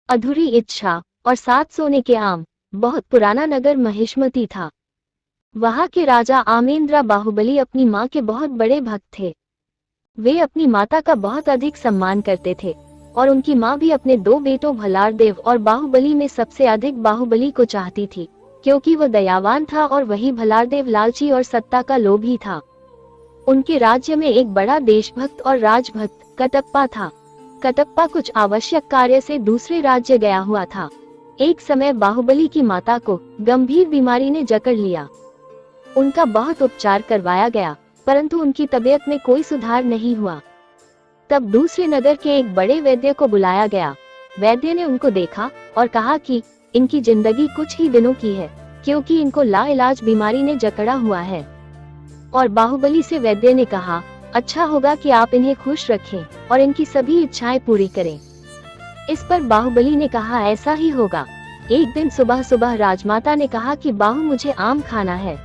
अधूरी इच्छा और 7 सोने के आम। बहुत पुराना नगर महिष्मती था। वहां के राजा आमेंद्र बाहुबली अपनी मां के बहुत बड़े भक्त थे। वे अपनी माता का बहुत अधिक सम्मान करते थे और उनकी मां भी अपने 2 बेटों भलारदेव और बाहुबली में सबसे अधिक बाहुबली को चाहती थी, क्योंकि वो दयावान था और वही भलारदेव लालची और सत्ता का लोभी था। उनके राज्य में एक बड़ा देशभक्त और राजभक्त कटप्पा था। कटप्पा कुछ आवश्यक कार्य से दूसरे राज्य गया हुआ था। एक समय बाहुबली की माता को गंभीर बीमारी ने जकड़ लिया। उनका बहुत उपचार करवाया गया, परंतु उनकी तबीयत में कोई सुधार नहीं हुआ। तब दूसरे नगर के एक बड़े वैद्य को बुलाया गया। वैद्य ने उनको देखा और कहा कि इनकी जिंदगी कुछ ही दिनों की है, क्योंकि इनको लाइलाज बीमारी ने जकड़ा हुआ है। और बाहुबली से वैद्य ने कहा, अच्छा होगा कि आप इन्हें खुश रखें और इनकी सभी इच्छाएं पूरी करें। इस पर बाहुबली ने कहा, ऐसा ही होगा। एक दिन सुबह सुबह राजमाता ने कहा कि बाहु मुझे आम खाना है।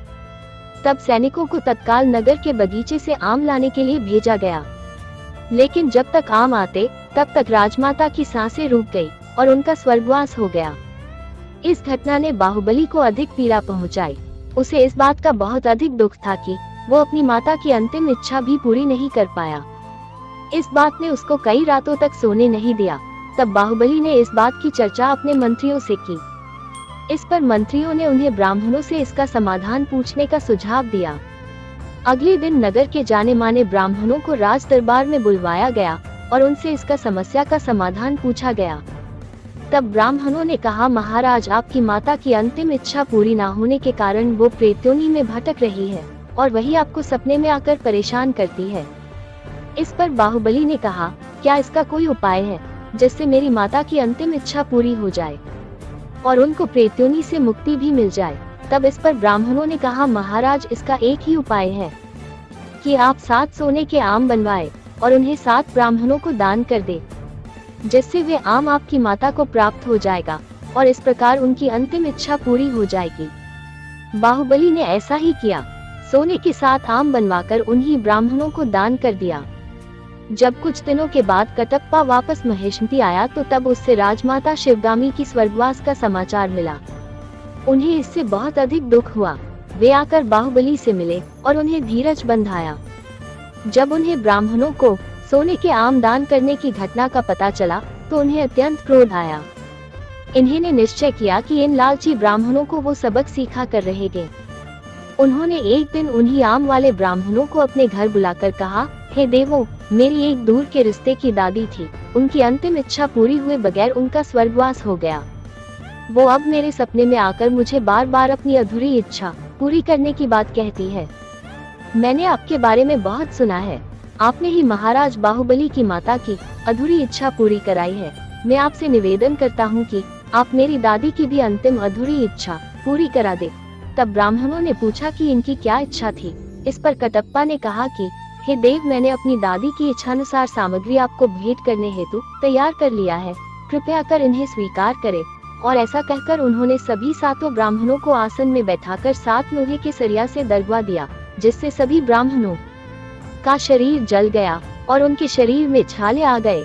तब सैनिकों को तत्काल नगर के बगीचे से आम लाने के लिए भेजा गया, लेकिन जब तक आम आते तब तक राजमाता की सांसें रुक गई और उनका स्वर्गवास हो गया। इस घटना ने बाहुबली को अधिक पीड़ा पहुंचाई। उसे इस बात का बहुत अधिक दुख था कि वो अपनी माता की अंतिम इच्छा भी पूरी नहीं कर पाया। इस बात ने उसको कई रातों तक सोने नहीं दिया। तब बाहुबली ने इस बात की चर्चा अपने मंत्रियों से की। इस पर मंत्रियों ने उन्हें ब्राह्मणों से इसका समाधान पूछने का सुझाव दिया। अगले दिन नगर के जाने माने ब्राह्मणों को राज दरबार में बुलवाया गया और उनसे इसका समस्या का समाधान पूछा गया। तब ब्राह्मणों ने कहा, महाराज, आपकी माता की अंतिम इच्छा पूरी ना होने के कारण वो प्रेतयोनि में भटक रही है और वही आपको सपने में आकर परेशान करती है। इस पर बाहुबली ने कहा, क्या इसका कोई उपाय है जिससे मेरी माता की अंतिम इच्छा पूरी हो जाए और उनको प्रेतयोनि से मुक्ति भी मिल जाए। तब इस पर ब्राह्मणों ने कहा, महाराज, इसका एक ही उपाय है कि आप 7 सोने के आम बनवाए और उन्हें 7 ब्राह्मणों को दान कर दे, जिससे वे आम आपकी माता को प्राप्त हो जाएगा और इस प्रकार उनकी अंतिम इच्छा पूरी हो जाएगी। बाहुबली ने ऐसा ही किया। सोने के 7 आम बनवाकर उन्हीं ब्राह्मणों को दान कर दिया। जब कुछ दिनों के बाद कटप्पा वापस महिष्मती आया तो तब उससे राजमाता शिवगामी की स्वर्गवास का समाचार मिला। उन्हें इससे बहुत अधिक दुख हुआ। वे आकर बाहुबली से मिले और उन्हें धीरज बंधाया। जब उन्हें ब्राह्मणों को सोने के आम दान करने की घटना का पता चला तो उन्हें अत्यंत क्रोध आया। इन्होंने निश्चय किया कि इन लालची ब्राह्मणों को वो सबक सिखा कर रहेंगे। उन्होंने एक दिन उन्हीं आम वाले ब्राह्मणों को अपने घर बुलाकर कहा, हे देवों, मेरी एक दूर के रिश्ते की दादी थी। उनकी अंतिम इच्छा पूरी हुए बगैर उनका स्वर्गवास हो गया। वो अब मेरे सपने में आकर मुझे बार बार अपनी अधूरी इच्छा पूरी करने की बात कहती है। मैंने आपके बारे में बहुत सुना है। आपने ही महाराज बाहुबली की माता की अधूरी इच्छा पूरी कराई है। मैं आपसे निवेदन करता हूँ कि आप मेरी दादी की भी अंतिम अधूरी इच्छा पूरी करा दे। तब ब्राह्मणों ने पूछा कि इनकी क्या इच्छा थी। इस पर कटप्पा ने कहा कि हे देव, मैंने अपनी दादी की इच्छानुसार सामग्री आपको भेंट करने हेतु तैयार कर लिया है। कृपया कर इन्हें स्वीकार करें। और ऐसा कहकर उन्होंने सभी 7 ब्राह्मणों को आसन में बैठाकर 7 लोहे के सरिया से दरवा दिया, जिससे सभी ब्राह्मणों का शरीर जल गया और उनके शरीर में छाले आ गए।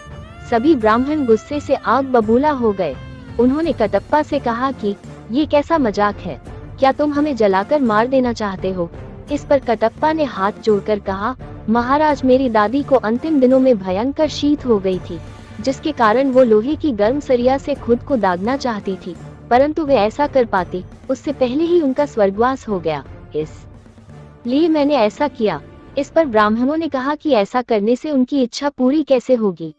सभी ब्राह्मण गुस्से से आग बबूला हो गए। उन्होंने कटप्पा से कहा कि ये कैसा मजाक है, क्या तुम हमें जलाकर मार देना चाहते हो? इस पर कटप्पा ने हाथ जोड़कर कहा, महाराज, मेरी दादी को अंतिम दिनों में भयंकर शीत हो गई थी, जिसके कारण वो लोहे की गर्म सरिया से खुद को दागना चाहती थी, परंतु वे ऐसा कर पाती उससे पहले ही उनका स्वर्गवास हो गया, इसलिए मैंने ऐसा किया। इस पर ब्राह्मणों ने कहा कि ऐसा करने से उनकी इच्छा पूरी कैसे होगी?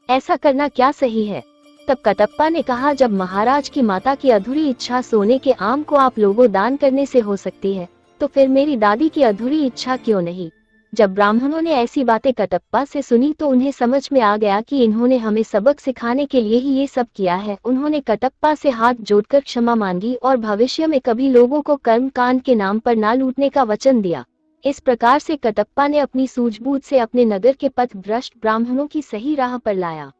ऐसा करना क्या सही है? तब कटप्पा ने कहा, जब महाराज की माता की अधूरी इच्छा सोने के आम को आप लोगों दान करने से हो सकती है, तो फिर मेरी दादी की अधूरी इच्छा क्यों नहीं? जब ब्राह्मणों ने ऐसी बातें कटप्पा से सुनी तो उन्हें समझ में आ गया कि इन्होंने हमें सबक सिखाने के लिए ही ये सब किया है। उन्होंने कटप्पा से हाथ जोड़कर क्षमा मांगी और भविष्य में कभी लोगों को कर्म कांड के नाम पर ना लूटने का वचन दिया। इस प्रकार से कटप्पा ने अपनी सूझबूझ से अपने नगर के पथ भ्रष्ट ब्राह्मणों की सही राह पर लाया।